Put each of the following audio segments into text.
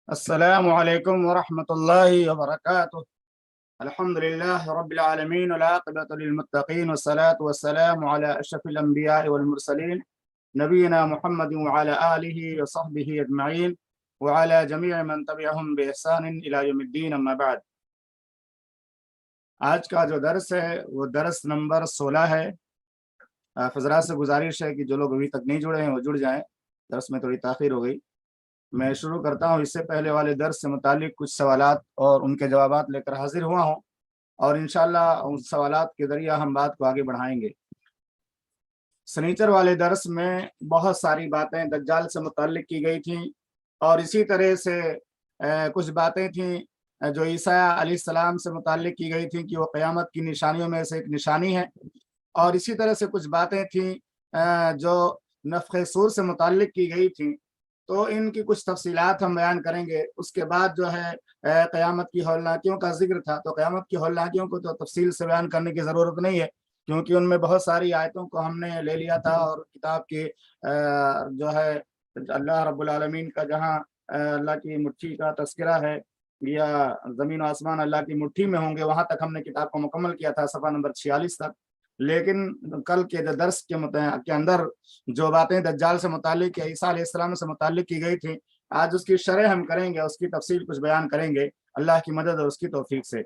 السلام علیکم ورحمۃ اللہ وبرکاتہ۔ الحمد للہ رب العالمین والعاقبۃ للمتقین والصلاة والسلام علی اشرف الانبیاء والمرسلین نبینا محمد وعلی آلہ وصحبہ اجمعین وعلی جمیع من تبعہم بإحسان الی یوم الدین، اما بعد۔ آج کا جو درس ہے وہ درس نمبر 16 ہے۔ حضرات سے گزارش ہے کہ جو لوگ ابھی تک نہیں جڑے ہیں وہ جڑ جائیں، درس میں تھوڑی تاخیر ہو گئی۔ میں شروع کرتا ہوں۔ اس سے پہلے والے درس سے متعلق کچھ سوالات اور ان کے جوابات لے کر حاضر ہوا ہوں، اور انشاءاللہ ان سوالات کے ذریعہ ہم بات کو آگے بڑھائیں گے۔ سنیچر والے درس میں بہت ساری باتیں دجال سے متعلق کی گئی تھیں، اور اسی طرح سے کچھ باتیں تھیں جو عیسیٰ علیہ السلام سے متعلق کی گئی تھیں کہ وہ قیامت کی نشانیوں میں سے ایک نشانی ہے، اور اسی طرح سے کچھ باتیں تھیں جو نفخ صور سے متعلق کی گئی تھیں۔ تو ان کی کچھ تفصیلات ہم بیان کریں گے۔ اس کے بعد جو ہے قیامت کی ہولناکیوں کا ذکر تھا، تو قیامت کی ہولناکیوں کو تو تفصیل سے بیان کرنے کی ضرورت نہیں ہے، کیونکہ ان میں بہت ساری آیتوں کو ہم نے لے لیا تھا، اور کتاب کی جو ہے اللہ رب العالمین کا جہاں اللہ کی مٹھی کا تذکرہ ہے، یا زمین و آسمان اللہ کی مٹھی میں ہوں گے، وہاں تک ہم نے کتاب کو مکمل کیا تھا، صفحہ نمبر 46 تک۔ لیکن کل کے درس کے اندر جو باتیں دجال سے متعلق یا عیسیٰ علیہ السلام سے متعلق کی گئی تھیں، آج اس کی شرح ہم کریں گے، اس کی تفصیل کچھ بیان کریں گے اللہ کی مدد اور اس کی توفیق سے۔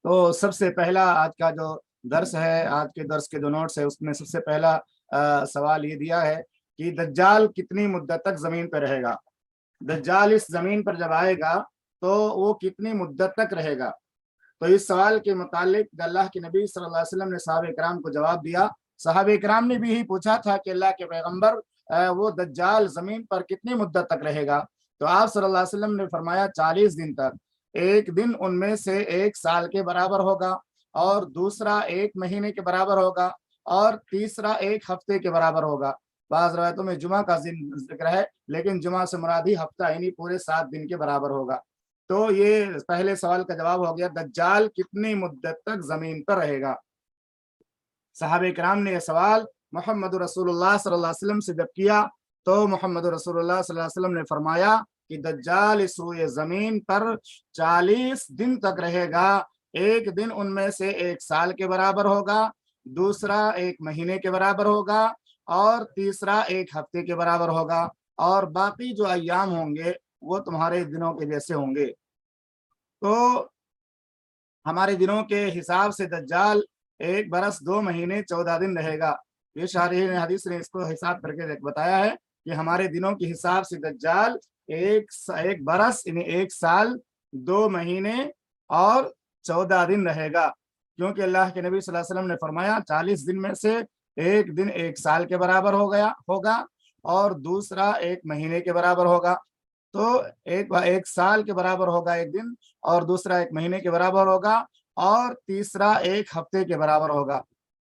تو سب سے پہلا آج کا جو درس ہے، آج کے درس کے جو نوٹس ہے، اس میں سب سے پہلا سوال یہ دیا ہے کہ دجال کتنی مدت تک زمین پہ رہے گا؟ دجال اس زمین پر جب آئے گا تو وہ کتنی مدت تک رہے گا؟ تو اس سوال کے متعلق اللہ کے نبی صلی اللہ علیہ وسلم نے صحابہ کرام کو جواب دیا۔ صحابہ کرام نے بھی یہی پوچھا تھا کہ اللہ کے پیغمبر وہ دجال زمین پر کتنی مدت تک رہے گا؟ تو آپ صلی اللہ علیہ وسلم نے فرمایا 40 دن تک۔ ایک دن ان میں سے 1 سال کے برابر ہوگا، اور دوسرا 1 مہینے کے برابر ہوگا، اور تیسرا 1 ہفتے کے برابر ہوگا۔ بعض روایتوں میں جمعہ کا ذکر ہے، لیکن جمعہ سے مراد ہی ہفتہ، یعنی پورے 7 دن کے برابر ہوگا۔ تو یہ پہلے سوال کا جواب ہو گیا، دجال کتنی مدت تک زمین پر رہے گا۔ صحابہ کرام نے یہ سوال محمد رسول اللہ صلی اللہ علیہ وسلم سے جب کیا، تو محمد رسول اللہ صلی اللہ علیہ وسلم نے فرمایا کہ دجال اس روئے زمین پر 40 دن تک رہے گا۔ ایک دن ان میں سے 1 سال کے برابر ہوگا، دوسرا 1 مہینے کے برابر ہوگا، اور تیسرا 1 ہفتے کے برابر ہوگا، اور باقی جو ایام ہوں گے وہ تمہارے دنوں کے جیسے ہوں گے۔ تو ہمارے دنوں کے حساب سے دجال 1 برس 2 مہینے 14 دن رہے گا۔ یہ شارحین حدیث نے اس کو حساب کر کے بتایا ہے کہ ہمارے دنوں کے حساب سے دجال 1 برس یعنی 1 سال 2 مہینے اور 14 دن رہے گا، کیونکہ اللہ کے نبی صلی اللہ علیہ وسلم نے فرمایا 40 دن میں سے 1 دن 1 سال کے برابر ہوگا، اور دوسرا 1 مہینے کے برابر ہوگا۔ تو ایک سال کے برابر ہوگا 1 دن، اور دوسرا 1 مہینے کے برابر ہوگا، اور تیسرا 1 ہفتے کے برابر ہوگا،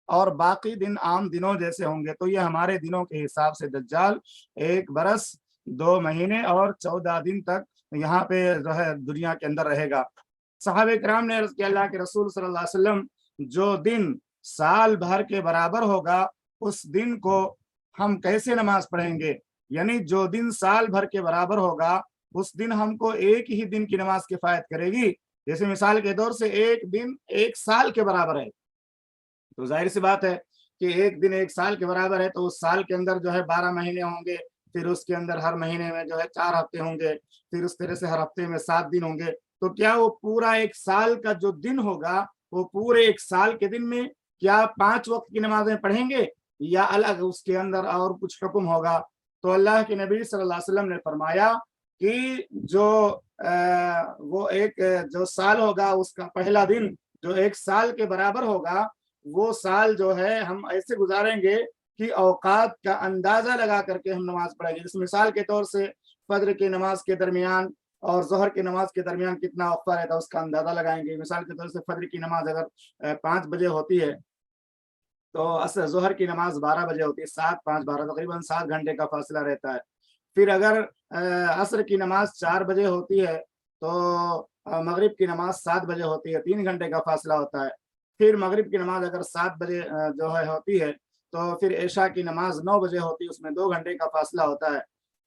اور باقی دن عام دنوں جیسے ہوں گے۔ تو یہ ہمارے دنوں کے حساب سے دجال 1 برس 2 مہینے اور 14 دن تک یہاں پہ جو ہے دنیا کے اندر رہے گا۔ صحابہ کرام نے عرض کیا، اللہ کے رسول صلی اللہ علیہ وسلم، جو دن سال بھر کے برابر ہوگا اس دن کو ہم کیسے نماز پڑھیں گے؟ یعنی جو دن سال بھر کے برابر ہوگا اس دن ہم کو ایک ہی دن کی نماز کفایت کرے گی، جیسے مثال کے طور سے 1 دن 1 سال کے برابر ہے۔ تو ظاہر سی بات ہے کہ 1 دن 1 سال کے برابر ہے، تو اس سال کے اندر جو ہے 12 مہینے ہوں گے، پھر اس کے اندر ہر مہینے میں جو ہے 4 ہفتے ہوں گے، پھر اس طرح سے ہر ہفتے میں 7 دن ہوں گے۔ تو کیا وہ پورا 1 سال کا جو دن ہوگا، وہ پورے 1 سال کے دن میں کیا 5 وقت کی نمازیں پڑھیں گے، یا الگ اس کے اندر اور کچھ حکم ہوگا؟ تو اللہ کے نبی صلی اللہ علیہ وسلم نے فرمایا کہ وہ ایک جو سال ہوگا اس کا پہلا دن جو 1 سال کے برابر ہوگا، وہ سال جو ہے ہم ایسے گزاریں گے کہ اوقات کا اندازہ لگا کر کے ہم نماز پڑھیں گے۔ جس مثال کے طور سے فجر کی نماز کے درمیان اور ظہر کی نماز کے درمیان کتنا وقفہ رہتا ہے اس کا اندازہ لگائیں گے۔ مثال کے طور سے فجر کی نماز اگر 5 بجے ہوتی ہے تو ظہر کی نماز 12 بجے ہوتی ہے، 7 5 12 تقریباً 7 گھنٹے کا فاصلہ رہتا ہے۔ پھر اگر عصر کی نماز 4 بجے ہوتی ہے تو مغرب کی نماز 7 بجے ہوتی ہے، 3 گھنٹے کا فاصلہ ہوتا ہے۔ پھر مغرب کی نماز اگر 7 بجے جو ہے ہوتی ہے تو پھر عشاء کی نماز 9 بجے ہوتی ہے، اس میں 2 گھنٹے کا فاصلہ ہوتا ہے۔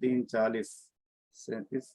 3 40, 37,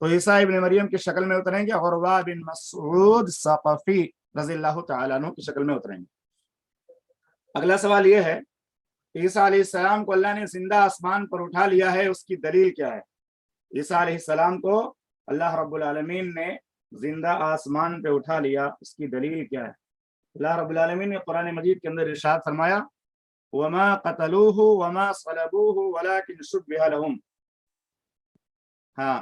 تو عیسیٰ ابن مریم کی شکل میں اتریں گے، عروہ بن مسعود ثقفی رضی اللہ تعالیٰ عنہ کی شکل میں اتریں گے۔ اگلا سوال یہ ہے، عیسیٰ علیہ السلام کو اللہ نے زندہ آسمان پر اٹھا لیا ہے، اس کی دلیل کیا ہے؟ عیسیٰ علیہ السلام کو اللہ رب العالمین نے زندہ آسمان پہ اٹھا لیا، اس کی دلیل کیا ہے؟ اللہ رب العالمین نے قرآن مجید کے اندر ارشاد فرمایا، وما قتلوه وما صلبوه ولكن شبه لهم۔ ہاں،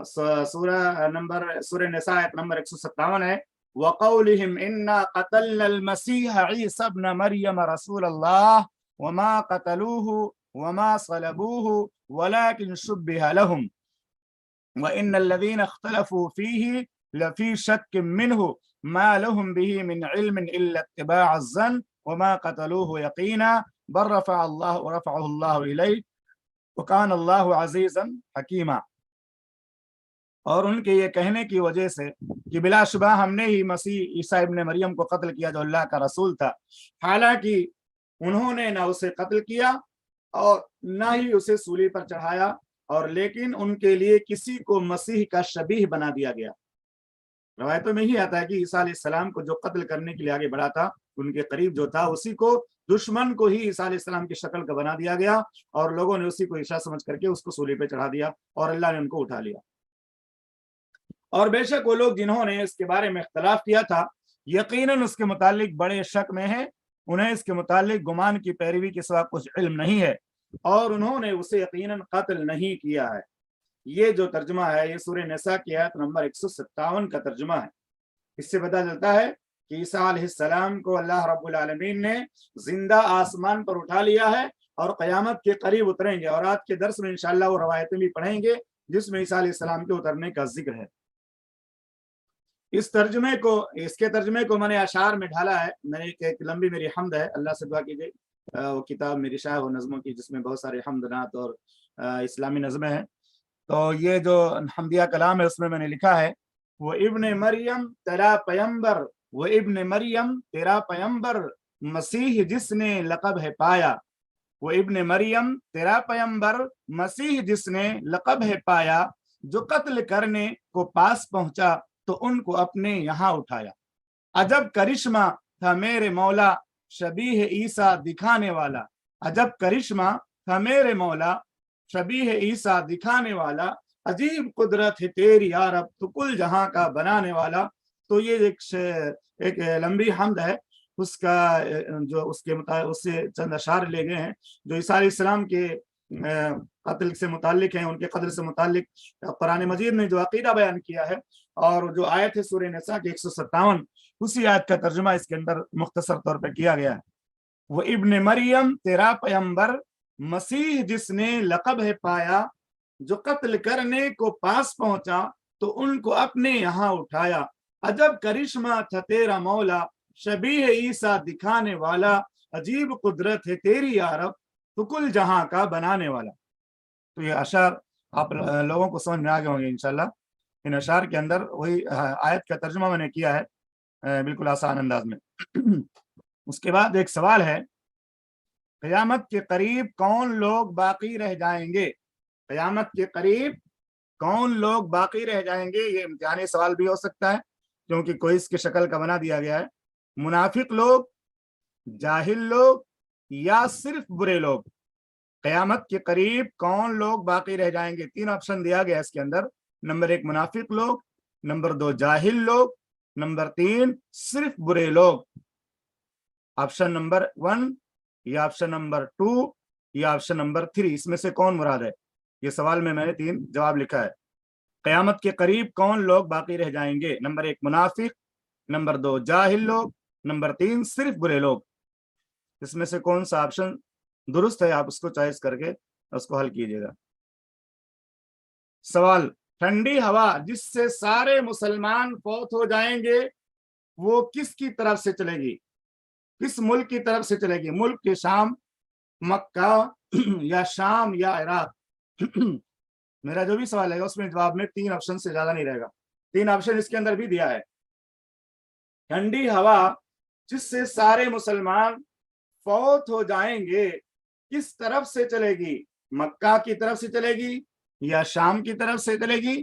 سورہ نساء آیت نمبر 157 ہے، وقولهم انا قتلنا المسيح عيسى ابن مريم رسول الله وما قتلوه وما صلبوه ولكن شبه لهم وان الذين اختلفوا فيه لفي شك منه ما لهم به من علم الا اتباع الظن وما قتلوه يقينا بل رفعه الله اليه وكان الله عزيزا حكيما۔ اور ان کے یہ کہنے کی وجہ سے کہ بلا شبہ ہم نے ہی مسیح عیسیٰ ابن مریم کو قتل کیا جو اللہ کا رسول تھا، حالانکہ انہوں نے نہ اسے قتل کیا اور نہ ہی اسے سولی پر چڑھایا، اور لیکن ان کے لیے کسی کو مسیح کا شبیہ بنا دیا گیا۔ روایتوں میں ہی آتا ہے کہ عیسیٰ علیہ السلام کو جو قتل کرنے کے لیے آگے بڑھا تھا، ان کے قریب جو تھا، اسی کو دشمن کو ہی عیسیٰ علیہ السلام کی شکل کا بنا دیا گیا، اور لوگوں نے اسی کو عیسیٰ سمجھ کر کے اس کو سولی پہ چڑھا دیا، اور اللہ نے ان کو اٹھا لیا۔ اور بے شک وہ لوگ جنہوں نے اس کے بارے میں اختلاف کیا تھا، یقیناً اس کے متعلق بڑے شک میں ہیں، انہیں اس کے متعلق گمان کی پیروی کے سوا کچھ علم نہیں ہے، اور انہوں نے اسے یقیناً قتل نہیں کیا ہے۔ یہ جو ترجمہ ہے، یہ سورہ نساء کی آیت نمبر 157 کا ترجمہ ہے۔ اس سے پتہ چلتا ہے کہ عیسیٰ علیہ السلام کو اللہ رب العالمین نے زندہ آسمان پر اٹھا لیا ہے اور قیامت کے قریب اتریں گے، اور آج کے درس میں انشاءاللہ وہ روایتیں بھی پڑھیں گے جس میں عیسیٰ علیہ السلام کے اترنے کا ذکر ہے۔ اس کے ترجمے کو میں نے اشعار میں ڈھالا ہے، میں نے ایک لمبی میری حمد ہے، اللہ سے دعا کیجیے وہ کتاب میری شاہ و نظموں کی جس میں بہت سارے حمد نعت اور اسلامی نظمیں ہیں، تو یہ جو حمدیہ کلام ہے اس میں نے لکھا ہے، وہ ابن مریم تیرا پیمبر، وہ ابن مریم تیرا پیمبر مسیح جس نے لقب ہے پایا، وہ ابن مریم تیرا پیمبر مسیح جس نے لقب ہے پایا، جو قتل کرنے کو پاس پہنچا تو ان کو اپنے یہاں اٹھایا۔ عجب کرشمہ تھا میرے مولا شبیہ عیسیٰ دکھانے والا، عجب کرشمہ تھا میرے مولا شبیہ عیسیٰ دکھانے والا، عجیب قدرت ہے تیری یا رب تو کل جہاں کا بنانے والا۔ تو یہ ایک لمبی حمد ہے، اس کا جو اس سے چند اشعار لے گئے ہیں جو عیسیٰ علیہ السلام کے قتل سے متعلق ہیں، ان کے قتل سے متعلق قرآن مجید نے جو عقیدہ بیان کیا ہے، اور جو آیت ہے سورہ نساء کی 157، اسی آیت کا ترجمہ اس کے اندر مختصر طور پہ کیا گیا ہے۔ وہ ابن مریم تیرا پیمبر مسیح جس نے لقب ہے پایا، جو قتل کرنے کو پاس پہنچا تو ان کو اپنے یہاں اٹھایا، عجب کرشمہ تھا تیرا مولا شبیہ عیسیٰ دکھانے والا، عجیب قدرت ہے تیری یا رب تو کل جہاں کا بنانے والا۔ تو یہ اشعار آپ لوگوں کو سمجھ میں آ گئے ہوں گے انشاءاللہ۔ ان اشعار کے اندر وہی آیت کا ترجمہ میں نے کیا ہے بالکل آسان انداز میں۔ اس کے بعد ایک سوال ہے، قیامت کے قریب کون لوگ باقی رہ جائیں گے؟ قیامت کے قریب کون لوگ باقی رہ جائیں گے؟ یہ امتحانی سوال بھی ہو سکتا ہے کیونکہ کوئی اس کی شکل کا بنا دیا گیا ہے۔ منافق لوگ، جاہل لوگ، یا صرف برے لوگ؟ قیامت کے قریب کون لوگ باقی رہ جائیں گے؟ 3 آپشن دیا گیا اس کے اندر، نمبر 1 منافق لوگ، نمبر 2 جاہل لوگ، نمبر 3 صرف برے لوگ۔ آپشن نمبر 1 یا آپشن نمبر 2 یا آپشن نمبر 3، اس میں سے کون مراد ہے؟ یہ سوال میں نے 3 جواب لکھا ہے۔ قیامت کے قریب کون لوگ باقی رہ جائیں گے؟ نمبر 1 منافق، نمبر 2 جاہل لوگ، نمبر 3 صرف برے لوگ۔ اس میں سے کون سا آپشن درست ہے؟ آپ اس کو چوائس کر کے اس کو حل کیجیے گا۔ سوال، ٹھنڈی ہوا جس سے سارے مسلمان فوت ہو جائیں گے وہ کس کی طرف سے چلے گی؟ کس ملک کی طرف سے چلے گی؟ ملک کے شام، مکہ، یا شام یا عراق؟ میرا جو بھی سوال ہے اس میں جواب میں 3 آپشن سے زیادہ نہیں رہے گا۔ 3 آپشن اس کے اندر بھی دیا ہے۔ ٹھنڈی ہوا جس سے سارے مسلمان فوت ہو جائیں گے کس طرف سے چلے گی؟ مکہ کی طرف سے چلے گی، یا شام کی طرف سے چلے گی،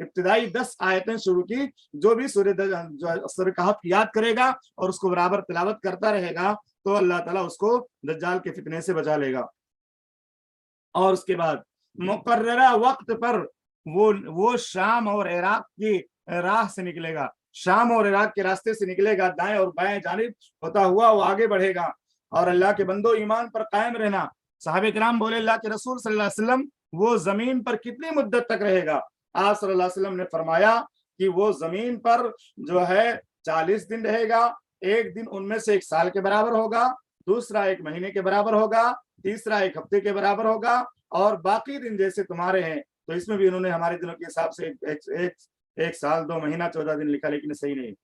ابتدائی 10 آیتیں شروع کی. جو بھی سورہ کہف کی یاد کرے گا اور اس کو برابر تلاوت کرتا رہے گا تو اللہ تعالیٰ اس کو دجال کے فتنے سے بچا لے گا. اور اس کے بعد مقررہ وقت پر وہ شام اور عراق کی راہ سے نکلے گا. شام اور عراق کے راستے سے نکلے گا, دائیں اور بائیں جانب ہوتا ہوا وہ آگے بڑھے گا. اور اللہ کے بندو ایمان پر قائم رہنا. صحابہ کرام بولے اللہ کے رسول صلی اللہ علیہ وسلم وہ زمین پر کتنی مدت تک رہے گا؟ آپ صلی اللہ علیہ وسلم نے فرمایا کہ وہ زمین پر جو ہے 40 دن رہے گا. ایک دن ان میں سے 1 سال کے برابر ہوگا, دوسرا 1 مہینے کے برابر ہوگا, تیسرا 1 ہفتے کے برابر ہوگا, اور باقی دن جیسے تمہارے ہیں. تو اس میں بھی انہوں نے ہمارے دنوں کے حساب سے 1 سال 2 مہینہ 14 دن لکھا, لیکن صحیح نہیں.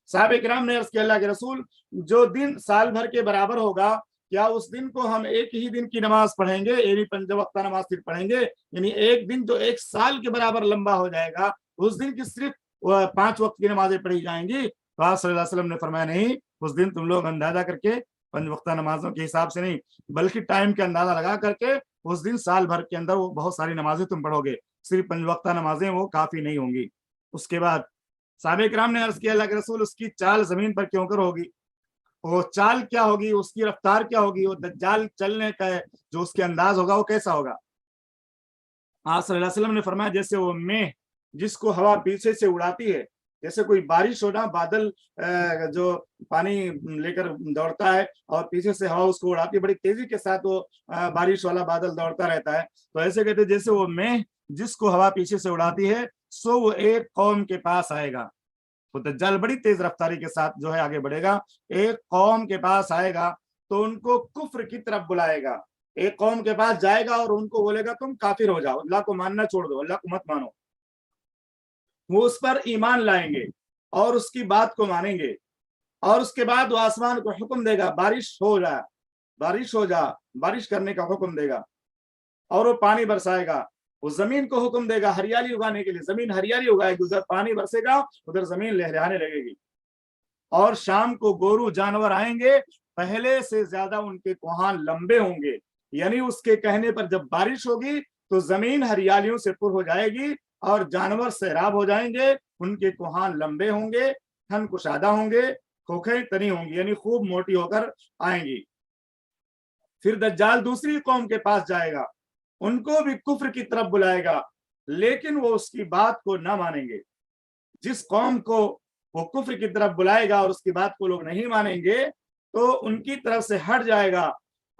صحابہ کرام نے عرض کیا اللہ کے رسول جو دن سال بھر کے برابر ہوگا کیا اس دن کو ہم ایک ہی دن کی نماز پڑھیں گے, یعنی 5 وقتہ نماز صرف پڑھیں گے؟ یعنی ایک دن جو 1 سال کے برابر لمبا ہو جائے گا اس دن کی صرف 5 وقت کی نمازیں پڑھی جائیں گی؟ تو آپ صلی اللہ علیہ وسلم نے فرمایا نہیں, اس دن تم لوگ اندازہ کر کے 5 وقتہ نمازوں کے حساب سے نہیں بلکہ ٹائم کے اندازہ لگا کر کے اس دن سال بھر کے اندر وہ بہت ساری نمازیں تم پڑھو گے, صرف 5 وقتہ نمازیں وہ کافی نہیں ہوں گی. اس کے بعد صحابہ کرام نے عرض کیا اللہ کے رسول اس کی چال زمین پر کیوں کر ہوگی؟ وہ چال کیا ہوگی, اس کی رفتار کیا ہوگی, وہ دجال چلنے کا جو اس کے انداز ہوگا وہ کیسا ہوگا؟ آپ صلی اللہ علیہ وسلم نے فرمایا جیسے وہ مہ جس کو ہوا پیچھے سے اڑاتی ہے, جیسے کوئی بارش ہونا, بادل جو پانی لے کر دوڑتا ہے اور پیچھے سے ہوا اس کو اڑاتی ہے, بڑی تیزی کے ساتھ وہ بارش والا بادل دوڑتا رہتا ہے. تو ایسے کہتے ہیں جیسے وہ مہ جس کو ہوا پیچھے سے اڑاتی ہے سو وہ ایک قوم کے پاس آئے گا. وہ دجال بڑی تیز رفتاری کے ساتھ جو ہے آگے بڑھے گا, ایک قوم کے پاس آئے گا تو ان کو کفر کی طرف بلائے گا. ایک قوم کے پاس جائے گا اور ان کو بولے گا تم کافر ہو جاؤ, اللہ کو ماننا چھوڑ دو, اللہ کو مت مانو. وہ اس پر ایمان لائیں گے اور اس کی بات کو مانیں گے, اور اس کے بعد وہ آسمان کو حکم دے گا بارش ہو جا, بارش ہو جا, بارش کرنے کا حکم دے گا, اور وہ پانی برسائے گا. وہ زمین کو حکم دے گا ہریالی اگانے کے لیے, زمین ہریالی اگائے گی, ادھر پانی برسے گا ادھر زمین لہرانے لگے گی. اور شام کو گورو جانور آئیں گے, پہلے سے زیادہ ان کے کوہان لمبے ہوں گے, یعنی اس کے کہنے پر جب بارش ہوگی تو زمین ہریالیوں سے پر ہو جائے گی اور جانور سیراب ہو جائیں گے, ان کے کوہان لمبے ہوں گے, تھن کشادہ ہوں گے, کھوکھیں تنی ہوں گی, یعنی خوب موٹی ہو کر آئیں گی. پھر دجال دوسری قوم کے پاس جائے گا, ان کو بھی کفر کی طرف بلائے گا, لیکن وہ اس کی بات کو نہ مانیں گے. جس قوم کو وہ کفر کی طرف بلائے گا اور اس کی بات کو لوگ نہیں مانیں گے تو ان کی طرف سے ہٹ جائے گا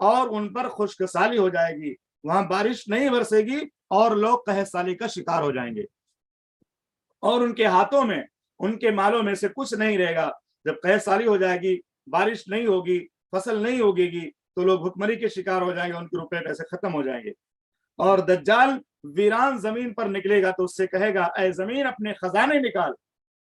اور ان پر خشک سالی ہو جائے گی, وہاں بارش نہیں برسے گی اور لوگ قحط سالی کا شکار ہو جائیں گے, اور ان کے ہاتھوں میں ان کے مالوں میں سے کچھ نہیں رہے گا. جب قحط سالی ہو جائے گی, بارش نہیں ہوگی, فصل نہیں ہوگی گی تو لوگ بھکمری کے شکار ہو جائیں گے, ان کے روپے پیسے ختم ہو جائیں گے. اور دجال ویران زمین پر نکلے گا تو اس سے کہے گا اے زمین اپنے خزانے نکال.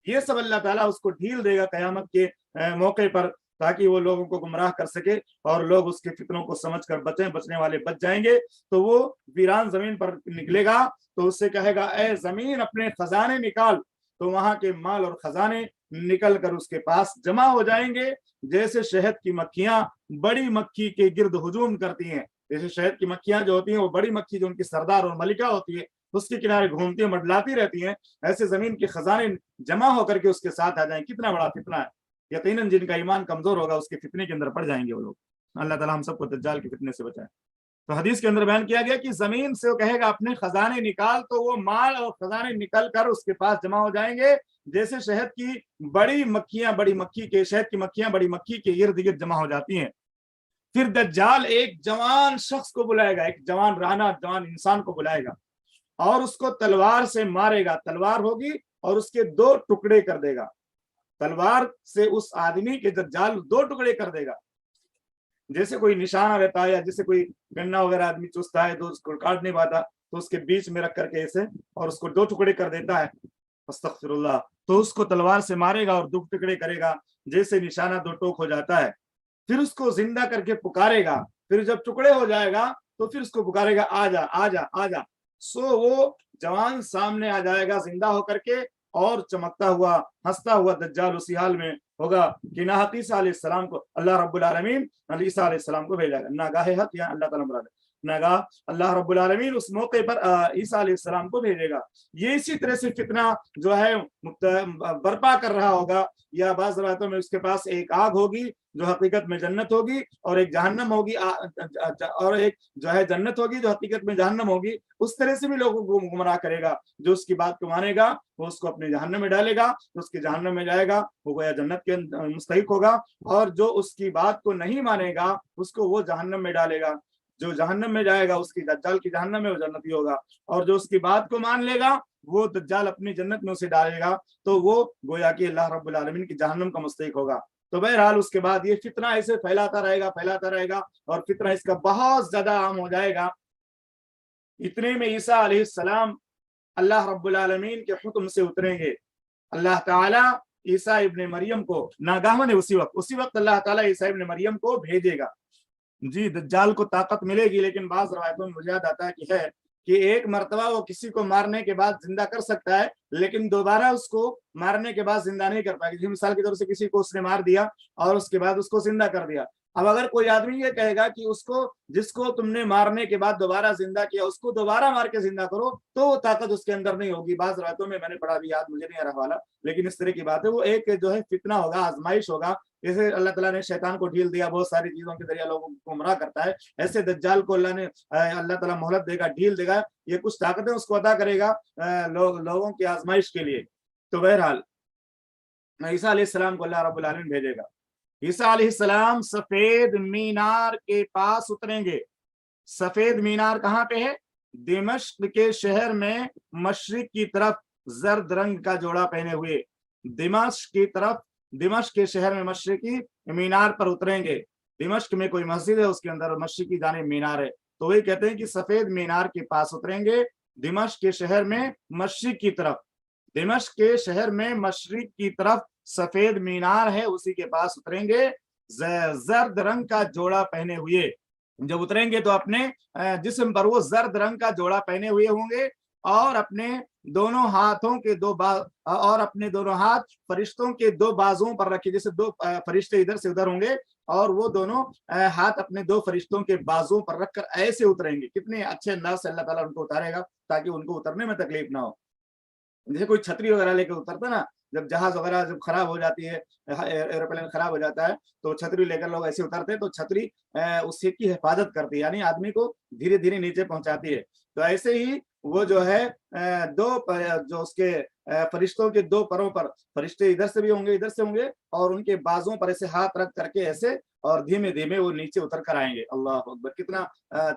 یہ سب اللہ تعالیٰ اس کو ڈھیل دے گا قیامت کے موقع پر, تاکہ وہ لوگوں کو گمراہ کر سکے اور لوگ اس کے فتنوں کو سمجھ کر بچیں, بچنے والے بچ جائیں گے. تو وہ ویران زمین پر نکلے گا تو اس سے کہے گا اے زمین اپنے خزانے نکال. تو وہاں کے مال اور خزانے نکل کر اس کے پاس جمع ہو جائیں گے, جیسے شہد کی مکھیاں بڑی مکھی کے گرد ہجوم کرتی ہیں. جیسے شہد کی مکھیاں جو ہوتی ہیں وہ بڑی مکھی جو ان کی سردار اور ملکہ ہوتی ہے اس کے کنارے گھومتی ہیں, مڈلاتی رہتی ہیں, ایسے زمین کے خزانے جمع ہو کر کے اس کے ساتھ آ جائیں. کتنا بڑا فتنہ ہے, یقیناً جن کا ایمان کمزور ہوگا اس کے فتنے کے اندر پڑ جائیں گے وہ لوگ. اللہ تعالیٰ ہم سب کو دجال کے فتنے سے بچائے. تو حدیث کے اندر بیان کیا گیا کہ زمین سے وہ کہے گا اپنے خزانے نکال, تو وہ مال اور خزانے نکل کر اس کے پاس جمع ہو جائیں گے, جیسے شہد کی بڑی مکھیاں بڑی مکھی کے شہد کی مکھیاں بڑی مکھی کے ارد گرد جمع ہو جاتی ہیں. پھر دجال ایک جوان شخص کو بلائے گا, ایک جوان رانا جوان انسان کو بلائے گا اور اس کو تلوار سے مارے گا. تلوار ہوگی اور اس کے 2 ٹکڑے کر دے گا, تلوار سے اس آدمی کے دجال 2 ٹکڑے کر دے گا. جیسے کوئی نشانہ رہتا ہے یا جیسے کوئی گنا وغیرہ آدمی چوستا ہے تو اس کو کاٹ نہیں پاتا, تو اس کے بیچ میں رکھ کر کے ایسے اور اس کو 2 ٹکڑے کر دیتا ہے, استغفر اللہ. تو اس کو تلوار سے مارے گا اور 2 ٹکڑے کرے گا, جیسے نشانہ 2 ٹوک ہو جاتا ہے. پھر اس کو زندہ کر کے پکارے گا, پھر جب ٹکڑے ہو جائے گا تو پھر اس کو پکارے گا آ جا آ جا آ جا. سو وہ جوان سامنے آ جائے گا زندہ ہو کر کے, اور چمکتا ہوا ہنستا ہوا دجال اسی حال میں ہوگا کہ ناحق عیسیٰ علیہ السلام کو اللہ رب العالمین عیسیٰ علیہ السلام کو بھیجا گا. ناگاہ حق یا اللہ تعالیٰ مراد ناگاہ اللہ رب العالمین اس موقع پر عیسیٰ علیہ السلام کو بھیجے گا. یہ اسی طرح سے فتنہ جو ہے برپا کر رہا ہوگا, یا بعض روایتوں میں اس کے پاس ایک آگ ہوگی جو حقیقت میں جنت ہوگی, اور ایک جہنم ہوگی, اور ایک جو ہے جنت ہوگی جو حقیقت میں جہنم ہوگی. اس طرح سے بھی لوگوں کو گمراہ کرے گا. جو اس کی بات کو مانے گا وہ اس کو اپنے جہنم میں ڈالے گا, جو اس کے جہنم میں جائے گا وہ گویا جنت کے مستحق ہوگا, اور جو اس کی بات کو نہیں مانے گا اس کو وہ جہنم میں ڈالے گا. جو جہنم میں جائے گا اس کی دجال کی جہنم میں وہ جنتی ہوگا, اور جو اس کی بات کو مان لے گا وہ دجال اپنی جنت میں اسے ڈالے گا, تو وہ گویا کہ اللہ رب العالمین کی جہنم کا مستحق ہوگا. تو بہرحال اس کے بعد یہ فتنہ ایسے پھیلاتا رہے گا, اور فتنہ اس کا بہت زیادہ عام ہو جائے گا. اتنے میں عیسیٰ علیہ السلام اللہ رب العالمین کے حکم سے اتریں گے. اللہ تعالیٰ عیسیٰ ابن مریم کو ناگہاً اسی وقت اللہ تعالیٰ عیسیٰ ابن مریم کو بھیجے گا. جی دجال کو طاقت ملے گی, لیکن بعض روایتوں میں مجھے یاد آتا ہے کہ ایک مرتبہ وہ کسی کو مارنے کے بعد زندہ کر سکتا ہے, لیکن دوبارہ اس کو مارنے کے بعد زندہ نہیں کر پائے گا. مثال کے طور سے کسی کو اس نے مار دیا اور اس کے بعد اس کو زندہ کر دیا. اب اگر کوئی آدمی یہ کہے گا کہ اس کو جس کو تم نے مارنے کے بعد دوبارہ زندہ کیا اس کو دوبارہ مار کے زندہ کرو, تو وہ طاقت اس کے اندر نہیں ہوگی. بعض روایتوں میں نے پڑھا بھی, یاد مجھے نہیں آ رہا والا, لیکن اس طرح کی بات ہے. وہ ایک جو ہے فتنہ ہوگا, آزمائش ہوگا. جیسے اللہ تعالیٰ نے شیطان کو ڈھیل دیا, بہت ساری چیزوں کے ذریعے لوگوں کو گمراہ کرتا ہے, ایسے دجال کو اللہ تعالیٰ مہلت دے گا, ڈھیل دے گا. یہ کچھ طاقتیں اس کو عطا کرے گا لوگوں کی آزمائش کے لیے. تو بہرحال عیسیٰ علیہ السلام کو اللہ رب العالمین بھیجے گا. عیسیٰ علیہ السلام سفید مینار کے پاس اتریں گے. سفید مینار کہاں پہ ہے؟ دمشق کے شہر میں مشرق کی طرف زرد رنگ کا جوڑا پہنے ہوئے. دمشق کے شہر میں مشرقی مینار پر اتریں گے. دمشق میں کوئی مسجد ہے, اس کے اندر مشرقی جانب مینار ہے, تو وہی کہتے ہیں کہ سفید مینار کے پاس اتریں گے. دمشق کے شہر میں مشرق کی طرف, دمشق کے شہر میں مشرق کی طرف سفید مینار ہے, اسی کے پاس اتریں گے. زرد رنگ کا جوڑا پہنے ہوئے. جب اتریں گے تو اپنے جسم پر وہ زرد رنگ کا جوڑا پہنے ہوئے ہوں گے, اور اپنے دونوں ہاتھوں کے اپنے دونوں ہاتھ فرشتوں کے دو بازوؤں پر رکھے. جیسے دو فرشتے ادھر سے ادھر ہوں گے, اور وہ دونوں ہاتھ اپنے دو فرشتوں کے بازوؤں پر رکھ کر ایسے اتریں گے. کتنے اچھے انداز سے اللہ تعالیٰ ان کو اتارے گا تاکہ ان کو اترنے میں تکلیف نہ ہو. جیسے کوئی چھتری وغیرہ لے کے اترتا نا, جب جہاز وغیرہ جب خراب ہو جاتی ہے, ایروپلین خراب ہو جاتا ہے, تو چھتری لے کر لوگ ایسے اترتے ہیں, تو چھتری اس کی حفاظت کرتی ہے, یعنی آدمی کو دھیرے دھیرے نیچے پہنچاتی ہے. تو ایسے ہی وہ جو ہے جو اس کے فرشتوں کے دو پروں پر, فرشتے ادھر سے بھی ہوں گے ادھر سے ہوں گے, اور ان کے بازوں پر ایسے ہاتھ رکھ کر کے ایسے, اور دھیمے دھیمے وہ نیچے اتر کر آئیں گے. اللہ اکبر, کتنا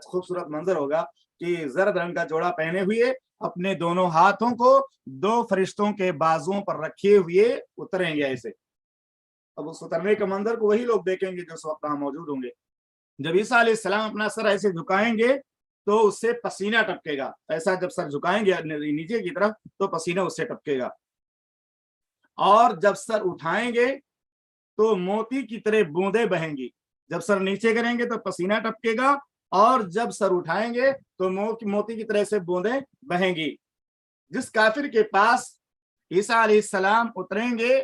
خوبصورت منظر ہوگا کہ زرد رنگ کا جوڑا پہنے ہوئے اپنے دونوں ہاتھوں کو دو فرشتوں کے بازوؤں پر رکھے ہوئے اتریں گے ایسے. اب اس اترنے کے منظر کو وہی لوگ دیکھیں گے جو اس وقت موجود ہوں گے. جب عیسیٰ علیہ السلام اپنا سر ایسے جھکائیں گے تو اس سے پسینہ ٹپکے گا. ایسا جب سر جھکائیں گے نیچے کی طرف تو پسینہ اس سے ٹپکے گا, اور جب سر اٹھائیں گے تو موتی کی طرح بوندیں بہیں گی. جب سر نیچے کریں گے تو پسینہ ٹپکے گا, اور جب سر اٹھائیں گے تو موتی کی طرح سے بوندیں بہیں گی. جس کافر کے پاس عیسیٰ علیہ السلام اتریں گے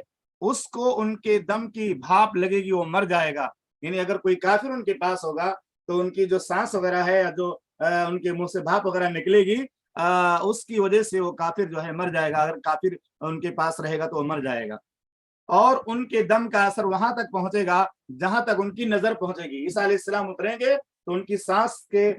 اس کو ان کے دم کی بھاپ لگے گی, وہ مر جائے گا. یعنی اگر کوئی کافر ان کے پاس ہوگا تو ان کی جو سانس وغیرہ ہے, یا جو ان کے منہ سے بھاپ وغیرہ نکلے گی, اس کی وجہ سے وہ کافر جو ہے مر جائے گا. اگر کافر ان کے پاس رہے گا تو وہ مر جائے گا, اور ان کے دم کا اثر وہاں تک پہنچے گا جہاں تک ان کی نظر پہنچے گی. عیسیٰ علیہ السلام اتریں گے تو ان کی سانس کے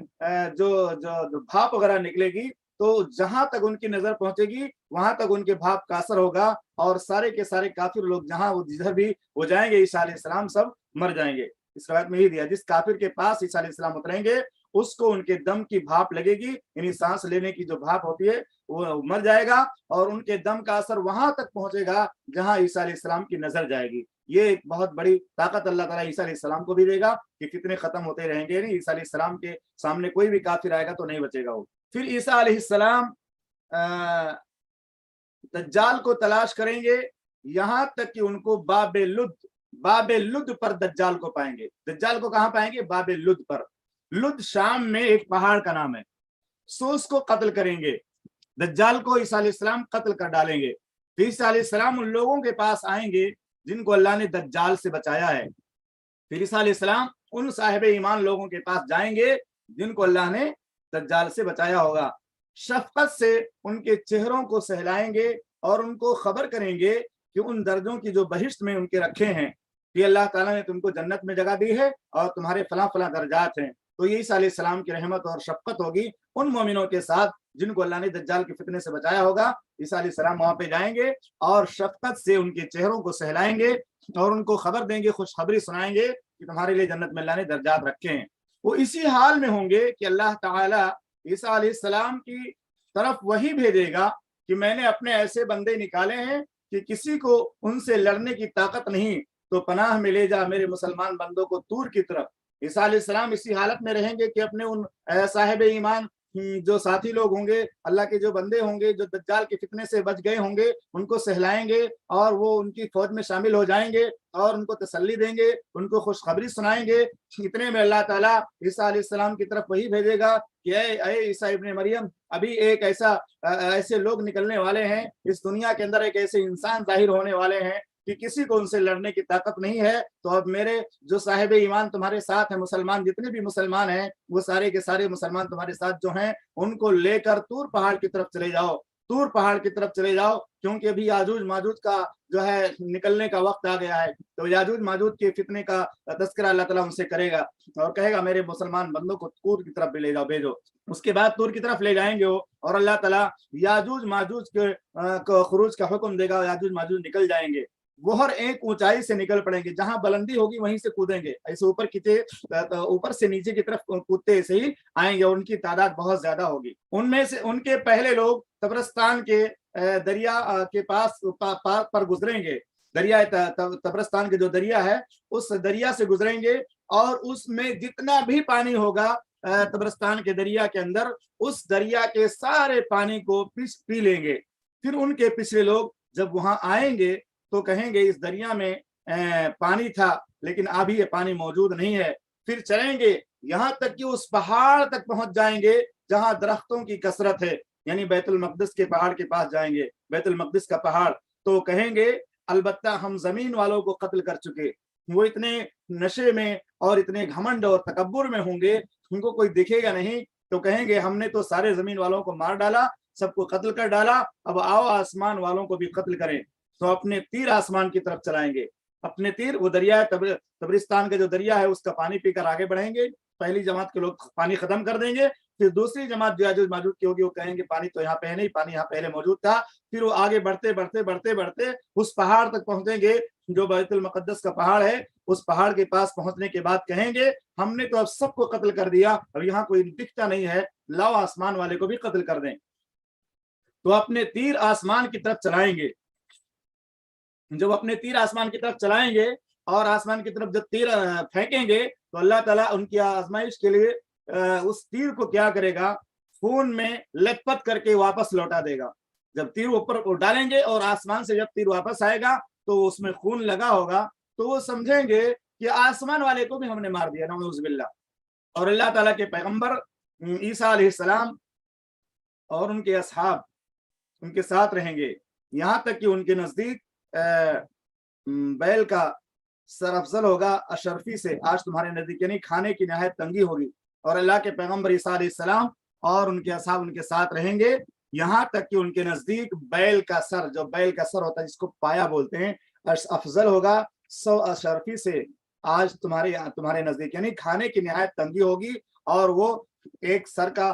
جو بھاپ وغیرہ نکلے گی, تو جہاں تک ان کی نظر پہنچے گی وہاں تک ان کے بھاپ کا اثر ہوگا, اور سارے کے سارے کافر لوگ جہاں جدھر بھی ہو جائیں گے عیسیٰ علیہ السلام سب مر جائیں گے. اس روایت میں ہی دیا, جس کافر کے پاس عیسیٰ علیہ السلام اتریں گے اس کو ان کے دم کی بھاپ لگے گی, یعنی سانس لینے کی جو بھاپ ہوتی ہے وہ مر جائے گا, اور ان کے دم کا اثر وہاں تک پہنچے گا جہاں عیسیٰ علیہ السلام کی نظر جائے گی. یہ ایک بہت بڑی طاقت اللہ تعالیٰ عیسیٰ علیہ السلام کو بھی دے گا کہ فتنے ختم ہوتے رہیں گے. نہیں, عیسیٰ علیہ السلام کے سامنے کوئی بھی کافر آئے گا تو نہیں بچے گا وہ. پھر عیسیٰ علیہ السلام دجال کو تلاش کریں گے یہاں تک کہ ان کو باب لد پر دجال کو پائیں گے. دجال کو کہاں پائیں گے؟ باب لد پر. لد شام میں ایک پہاڑ کا نام ہے. سو اس کو قتل کریں گے, دجال کو عیسیٰ علیہ السلام قتل کر ڈالیں گے. پھر عیسیٰ علیہ السلام ان لوگوں کے پاس آئیں گے جن کو اللہ نے دجال سے بچایا ہے. پھر عیسیٰ علیہ السلام ان صاحب ایمان لوگوں کے پاس جائیں گے جن کو اللہ نے دجال سے بچایا ہوگا، شفقت سے ان کے چہروں کو سہلائیں گے اور ان کو خبر کریں گے کہ ان درجوں کی جو بہشت میں ان کے رکھے ہیں کہ اللہ تعالیٰ نے تم کو جنت میں جگہ دی ہے اور تمہارے فلاں فلاں درجات ہیں۔ تو یہ عیسیٰ علیہ السلام کی رحمت اور شفقت ہوگی ان مومنوں کے ساتھ جن کو اللہ نے دجال کے فتنے سے بچایا ہوگا۔ عیسیٰ علیہ السلام وہاں پہ جائیں گے اور شفقت سے ان کے چہروں کو سہلائیں گے اور ان کو خبر دیں گے، خوشخبری سنائیں گے کہ تمہارے لیے جنت میں اللہ نے درجات رکھے ہیں۔ وہ اسی حال میں ہوں گے کہ اللہ تعالیٰ عیسیٰ علیہ السلام کی طرف وہی بھیجے گا کہ میں نے اپنے ایسے بندے نکالے ہیں کہ کسی کو ان سے لڑنے کی طاقت نہیں، تو پناہ میں لے جا میرے مسلمان بندوں کو طور کی طرف۔ عیسیٰ علیہ السلام اسی حالت میں رہیں گے کہ اپنے ان صاحب ایمان جو ساتھی لوگ ہوں گے، اللہ کے جو بندے ہوں گے جو دجال کے فتنے سے بچ گئے ہوں گے، ان کو سہلائیں گے اور وہ ان کی فوج میں شامل ہو جائیں گے اور ان کو تسلی دیں گے، ان کو خوشخبری سنائیں گے۔ اتنے میں اللہ تعالیٰ عیسیٰ علیہ السلام کی طرف وہی بھیجے گا کہ اے عیسیٰ ابن مریم، ابھی ایک ایسے لوگ نکلنے والے ہیں اس دنیا کے اندر، ایک ایسے انسان ظاہر ہونے والے ہیں کہ کسی کو ان سے لڑنے کی طاقت نہیں ہے۔ تو اب میرے جو صاحب ایمان تمہارے ساتھ ہیں، مسلمان جتنے بھی مسلمان ہیں، وہ سارے کے سارے مسلمان تمہارے ساتھ جو ہیں ان کو لے کر طور پہاڑ کی طرف چلے جاؤ، طور پہاڑ کی طرف چلے جاؤ، کیونکہ ابھی یاجوج ماجوج کا جو ہے نکلنے کا وقت آ گیا ہے۔ تو یاجوج ماجوج کے فتنے کا تذکرہ اللہ تعالیٰ ان سے کرے گا اور کہے گا میرے مسلمان بندوں کو طور کی طرف بھی لے جاؤ، بھیجو۔ اس کے بعد طور کی طرف لے جائیں گے وہ، اور اللہ تعالیٰ یاجوج ماجوج کے خروج کا حکم دے گا، یاجوج ماجوج نکل جائیں گے، وہ ہر ایک اونچائی سے نکل پڑیں گے، جہاں بلندی ہوگی وہیں سے کودیں گے، ایسے اوپر سے نیچے کی طرف کودتے ایسے ہی آئیں گے، ان کی تعداد بہت زیادہ ہوگی۔ ان میں سے ان کے پہلے لوگ تبرستان کے دریا کے پاس پر گزریں گے، دریا تبرستان کے جو دریا ہے اس دریا سے گزریں گے، اور اس میں جتنا بھی پانی ہوگا تبرستان کے دریا کے اندر، اس دریا کے سارے پانی کو پی لیں گے۔ پھر ان کے پچھلے لوگ جب وہاں آئیں گے تو کہیں گے اس دریا میں پانی تھا لیکن ابھی یہ پانی موجود نہیں ہے۔ پھر چلیں گے یہاں تک کہ اس پہاڑ تک پہنچ جائیں گے جہاں درختوں کی کثرت ہے، یعنی بیت المقدس کے پہاڑ کے پاس جائیں گے، بیت المقدس کا پہاڑ۔ تو کہیں گے البتہ ہم زمین والوں کو قتل کر چکے۔ وہ اتنے نشے میں اور اتنے گھمنڈ اور تکبر میں ہوں گے، ان کو کوئی دیکھے گا نہیں، تو کہیں گے ہم نے تو سارے زمین والوں کو مار ڈالا، سب کو قتل کر ڈالا، اب آؤ آسمان والوں کو بھی قتل کریں۔ تو اپنے تیر آسمان کی طرف چلائیں گے، اپنے تیر، وہ دریا تبرستان کا جو دریا ہے اس کا پانی پی کر آگے بڑھیں گے۔ پہلی جماعت کے لوگ پانی ختم کر دیں گے، پھر دوسری جماعت جو یاجوج ماجوج کی ہوگی وہ کہیں گے پانی تو یہاں پہ نہیں، پانی یہاں پہلے موجود تھا۔ پھر وہ آگے بڑھتے بڑھتے بڑھتے بڑھتے اس پہاڑ تک پہنچیں گے جو بیت المقدس کا پہاڑ ہے۔ اس پہاڑ کے پاس پہنچنے کے بعد کہیں گے ہم نے تو اب سب کو قتل کر دیا، اب یہاں کوئی دکھتا نہیں ہے، لاؤ آسمان والے کو بھی قتل کر دیں۔ تو اپنے تیر آسمان کی طرف چلائیں گے۔ جب اپنے تیر آسمان کی طرف چلائیں گے اور آسمان کی طرف جب تیر پھینکیں گے تو اللہ تعالیٰ ان کی آزمائش کے لیے اس تیر کو کیا کرے گا، خون میں لت پت کر کے واپس لوٹا دے گا۔ جب تیر اوپر ڈالیں گے اور آسمان سے جب تیر واپس آئے گا تو اس میں خون لگا ہوگا، تو وہ سمجھیں گے کہ آسمان والے کو بھی ہم نے مار دیا، نعوذ باللہ۔ اور اللہ تعالیٰ کے پیغمبر عیسیٰ علیہ السلام اور ان کے اصحاب ان کے ساتھ رہیں گے، یہاں تک کہ ان کے نزدیک بیل کا سر افضل ہوگا اشرفی سے، آج تمہارے نزدیک، یعنی کھانے کی نہایت تنگی ہوگی۔ اور اللہ کے پیغمبر عیسیٰ علیہ السلام اور ان کے اصحاب ان کے ساتھ رہیں گے، یہاں تک کہ ان کے نزدیک بیل کا سر، جو بیل کا سر ہوتا ہے جس کو پایا بولتے ہیں، افضل ہوگا 100 اشرفی سے، آج تمہارے نزدیک، یعنی کھانے کی نہایت تنگی ہوگی۔ اور وہ ایک سر کا،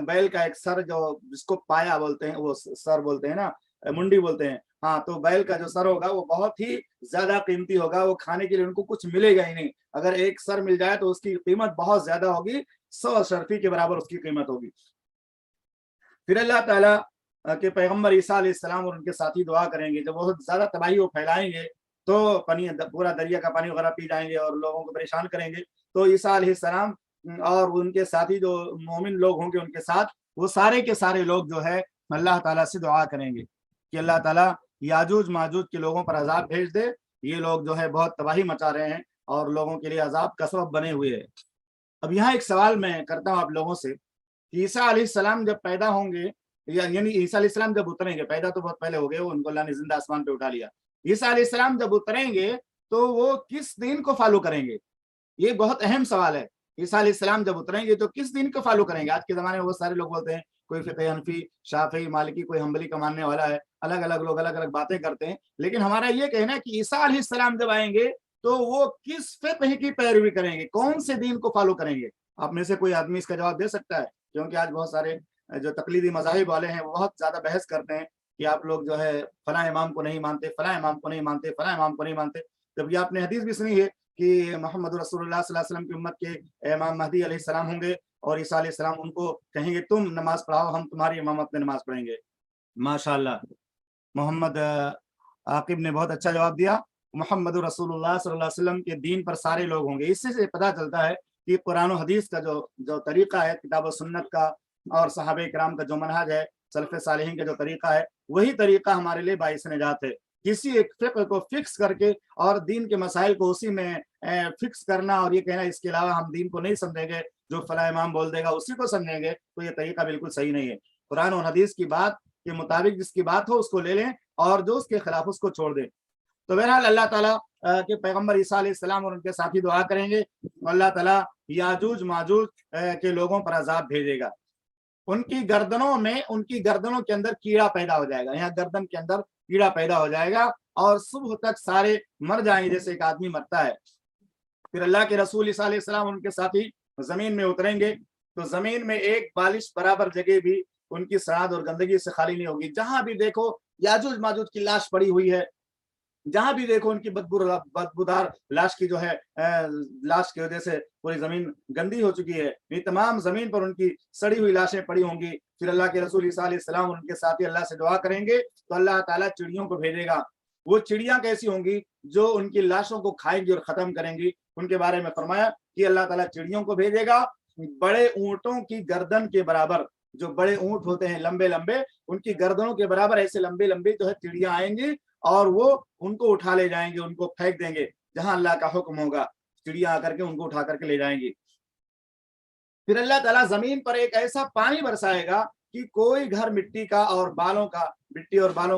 بیل کا ایک سر جو جس کو پایا بولتے ہیں، وہ سر بولتے ہیں نا، منڈی بولتے ہیں، ہاں، تو بیل کا جو سر ہوگا وہ بہت ہی زیادہ قیمتی ہوگا، وہ کھانے کے لیے ان کو کچھ ملے گا ہی نہیں، اگر ایک سر مل جائے تو اس کی قیمت بہت زیادہ ہوگی، 100 اشرفی کے برابر اس کی قیمت ہوگی۔ پھر اللہ تعالیٰ کے پیغمبر عیسیٰ علیہ السلام اور ان کے ساتھی دعا کریں گے، جب بہت زیادہ تباہی وہ پھیلائیں گے تو پورا دریا کا پانی وغیرہ پی جائیں گے اور لوگوں کو پریشان کریں گے، تو عیسیٰ علیہ السلام اور ان کے ساتھی جو مومن لوگ ہوں گے ان کے ساتھ، وہ سارے کے سارے لوگ جو ہے اللہ تعالیٰ سے دعا کریں گے کہ اللہ تعالیٰ یاجوج ماجوج کے لوگوں پر عذاب بھیج دے، یہ لوگ جو ہے بہت تباہی مچا رہے ہیں اور لوگوں کے لیے عذاب کا سبب بنے ہوئے ہیں۔ اب یہاں ایک سوال میں کرتا ہوں آپ لوگوں سے کہ عیسیٰ علیہ السلام جب پیدا ہوں گے، یعنی عیسیٰ علیہ السلام جب اتریں گے، پیدا تو بہت پہلے ہو گئے، ان کو اللہ نے زندہ آسمان پہ اٹھا لیا، عیسیٰ علیہ السلام جب اتریں گے تو وہ کس دین کو فالو کریں گے؟ یہ بہت اہم سوال ہے۔ عیسیٰ علیہ السلام جب اتریں گے تو کس دین کو فالو کریں گے؟ آج کے زمانے میں بہت سارے لوگ بولتے ہیں کوئی فقہ حنفی، شافعی، مالکی، کوئی حنبلی کا ماننے والا ہے، الگ الگ لوگ الگ الگ باتیں کرتے ہیں، لیکن ہمارا یہ کہنا ہے کہ عیسیٰ علیہ السلام جب آئیں گے تو وہ کس فقہ کی پیروی کریں گے، کون سے دین کو فالو کریں گے؟ آپ میں سے کوئی آدمی اس کا جواب دے سکتا ہے؟ کیونکہ آج بہت سارے جو تقلیدی مذاہب والے ہیں وہ بہت زیادہ بحث کرتے ہیں کہ آپ لوگ جو ہے فلاں امام کو نہیں مانتے، فلاں امام کو نہیں مانتے، فلاں امام کو نہیں مانتے، جبکہ آپ نے حدیث بھی سنی ہے کہ محمد رسول اللہ صلی اللہ علیہ وسلم کی امت کے امام مہدی علیہ السلام ہوں گے، اور عیسیٰ علیہ السلام ان کو کہیں گے تم نماز پڑھاؤ، ہم تمہاری امامت میں نماز پڑھیں گے۔ ماشاءاللہ، محمد عاقب نے بہت اچھا جواب دیا۔ محمد رسول اللہ صلی اللہ علیہ وسلم کے دین پر سارے لوگ ہوں گے۔ اس سے پتہ چلتا ہے کہ قرآن و حدیث کا جو طریقہ ہے، کتاب و سنت کا اور صحابہ کرام کا جو منہج ہے، سلف صالحین کا جو طریقہ ہے، وہی طریقہ ہمارے لیے باعث نجات ہے۔ کسی ایک فقہ کو فکس کر کے اور دین کے مسائل کو اسی میں فکس کرنا اور یہ کہنا اس کے علاوہ ہم دین کو نہیں سمجھیں گے، جو فلاں امام بول دے گا اسی کو سمجھیں گے، تو یہ طریقہ بالکل صحیح نہیں ہے۔ قرآن و حدیث کی بات کے مطابق جس کی بات ہو اس کو لے لیں، اور جو اس کے خلاف اس کو چھوڑ دیں۔ تو بہرحال اللہ تعالیٰ کے پیغمبر عیسیٰ علیہ السلام اور ان کے ساتھی دعا کریں گے، اللہ تعالیٰ یاجوج ماجوج کے لوگوں پر عذاب بھیجے گا۔ ان کی گردنوں کے اندر کیڑا پیدا ہو جائے گا، یہاں گردن کے اندر کیڑا پیدا ہو جائے گا، اور صبح تک سارے مر جائیں گے جیسے ایک آدمی مرتا ہے۔ پھر اللہ کے رسول عیسیٰ علیہ السلام اور ان کے ساتھی زمین میں اتریں گے تو زمین میں ایک بالش برابر جگہ بھی ان کی سڑاد اور گندگی سے خالی نہیں ہوگی۔ جہاں بھی دیکھو یاجوج ماجوج کی لاش پڑی ہوئی ہے، جہاں بھی دیکھو ان کی بدبودار لاش کی جو ہے لاش کی وجہ سے پوری زمین گندی ہو چکی ہے، یہ تمام زمین پر ان کی سڑی ہوئی لاشیں پڑی ہوں گی۔ پھر اللہ کے رسول عیسیٰ علیہ السلام اور ان کے ساتھی اللہ سے دعا کریں گے تو اللہ تعالیٰ چڑیوں کو بھیجے گا۔ وہ چڑیاں کیسی ہوں گی؟ جو ان کی لاشوں کو کھائیں گی اور ختم کریں گی۔ ان کے بارے میں فرمایا کہ اللہ تعالیٰ چڑیوں کو بھیجے گا بڑے اونٹوں کی گردن کے برابر، جو بڑے اونٹ ہوتے ہیں لمبے لمبے، ان کی گردنوں کے برابر ایسے لمبے لمبے جو ہے چڑیاں آئیں گی، اور وہ ان کو اٹھا لے جائیں گے، ان کو پھینک دیں گے جہاں اللہ کا حکم ہوگا، چڑیاں آ کر کے ان کو اٹھا کر کے لے جائیں گی۔ پھر اللہ تعالیٰ زمین پر ایک ایسا پانی برسائے گا کہ کوئی گھر مٹی اور بالوں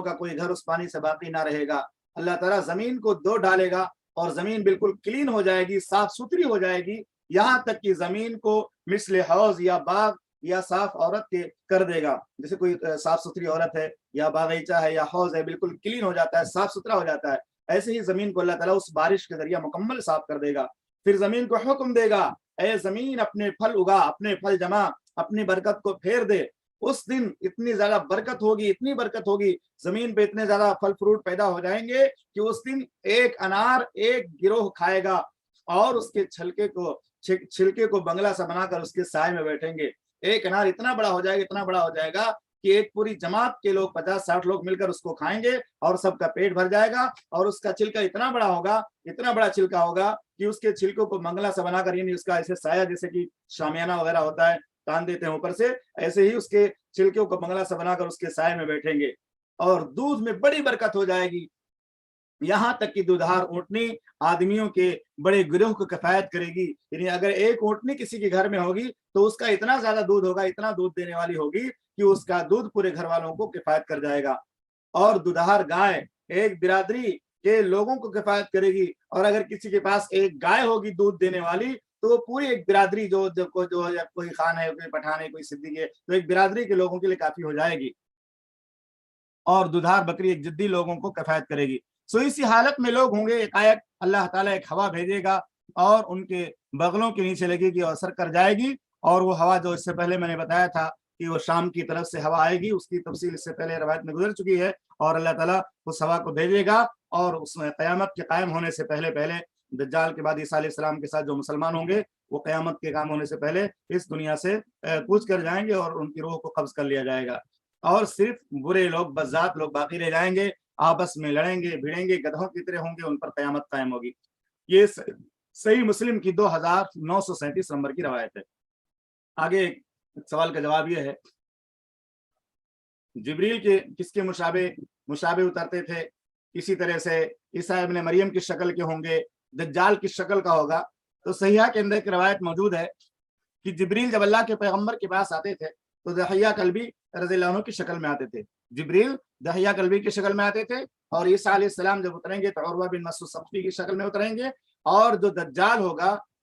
کا کوئی گھر اس پانی سے باقی نہ رہے گا۔ اللہ تعالیٰ زمین کو دو ڈالے گا اور زمین بالکل کلین ہو جائے گی، صاف ستھری ہو جائے گی، یہاں تک کہ زمین کو مثل حوض یا باغ یا صاف عورت کے کر دے گا۔ جیسے کوئی صاف ستھری عورت ہے یا باغیچہ ہے یا حوض ہے، بالکل کلین ہو جاتا ہے، صاف ستھرا ہو جاتا ہے، ایسے ہی زمین کو اللہ تعالیٰ اس بارش کے ذریعے مکمل صاف کر دے گا۔ پھر زمین کو حکم دے گا، اے زمین اپنے پھل اگا، اپنے پھل جما، اپنی برکت کو پھیر دے۔ اس دن اتنی زیادہ برکت ہوگی، اتنی برکت ہوگی، زمین پہ اتنے زیادہ پھل فروٹ پیدا ہو جائیں گے کہ اس دن ایک انار ایک گروہ کھائے گا، اور اس کے چھلکے کو بنگلہ سا بنا کر اس کے سائے میں بیٹھیں گے۔ ایک انار اتنا بڑا ہو جائے گا کہ ایک پوری جماعت کے لوگ 50-60 لوگ مل کر اس کو کھائیں گے، اور سب کا پیٹ بھر جائے گا، اور اس کا چھلکا اتنا بڑا چھلکا ہوگا کہ اس کے چھلکوں کو بنگلہ سا بنا کر، یعنی اس کا ایسے سایہ جیسے کہ شامیانہ وغیرہ ہوتا ہے تان دیتے ہیں اوپر سے، ایسے ہی اس کے چھلکوں کو بنگلہ سا بنا کر اس کے سائے میں بیٹھیں گے، اور دودھ میں بڑی برکت ہو جائے گی، یہاں تک کہ دودھار اونٹنی آدمیوں کے بڑے گروہ کو کفایت کرے گی۔ یعنی اگر ایک اونٹنی کسی کے گھر میں ہوگی تو اس کا اتنا زیادہ دودھ ہوگا، اتنا دودھ دینے والی ہوگی کہ اس کا دودھ پورے گھر والوں کو کفایت کر جائے گا۔ اور دودھار گائے ایک برادری کے لوگوں کو کفایت کرے گی، اور اگر کسی کے پاس ایک گائے ہوگی دودھ دینے والی تو وہ پوری ایک برادری جو کوئی خان ہے، کوئی پٹھان ہے، کوئی صدیق ہے، تو ایک برادری کے لوگوں کے لیے کافی ہو جائے گی۔ اور دودھار بکری ایک جدی لوگوں کو کفایت کرے گی۔ سو اسی حالت میں لوگ ہوں گے، ایک اللہ تعالیٰ ایک ہوا بھیجے گا اور ان کے بغلوں کے نیچے لگے گی اور اثر کر جائے گی، اور وہ ہوا جو اس سے پہلے میں نے بتایا تھا کہ وہ شام کی طرف سے ہوا آئے گی، اس کی تفصیل اس سے پہلے روایت میں گزر چکی ہے، اور اللہ تعالیٰ اس ہوا کو بھیجے گا، اور اس میں قیامت کے قائم ہونے سے پہلے دجال کے بعد عیسیٰ علیہ السلام کے ساتھ جو مسلمان ہوں گے وہ قیامت کے کام ہونے سے پہلے اس دنیا سے کوچ کر جائیں گے، اور ان کی روح کو قبض کر لیا جائے گا، اور صرف برے لوگ، بذات لوگ باقی رہ جائیں گے، آپس میں لڑیں گے، بھیڑیں گے، گدھوں کی طرح ہوں گے، ان پر قیامت قائم ہوگی۔ یہ صحیح مسلم کی 2937 نمبر کی روایت ہے۔ آگے ایک سوال کا جواب یہ ہے، جبریل کے کس کے مشابہ اترتے تھے؟ اسی طرح سے عیسیٰ ابن مریم کی شکل کے ہوں گے، دجال کی شکل کا ہوگا۔ تو صحیحہ کے اندر ایک روایت موجود ہے کہ جبریل جب اللہ کے پیغمبر کے پاس آتے تھے تو دحیہ کلبی رضی اللہ عنہ کی شکل میں آتے تھے، جبریل دحیہ کلبی کی شکل میں آتے تھے، اور عیسیٰ علیہ السلام جب اتریں گے تو عروہ بن مسعود ثقفی کی شکل میں اتریں گے، اور جو دجال ہوگا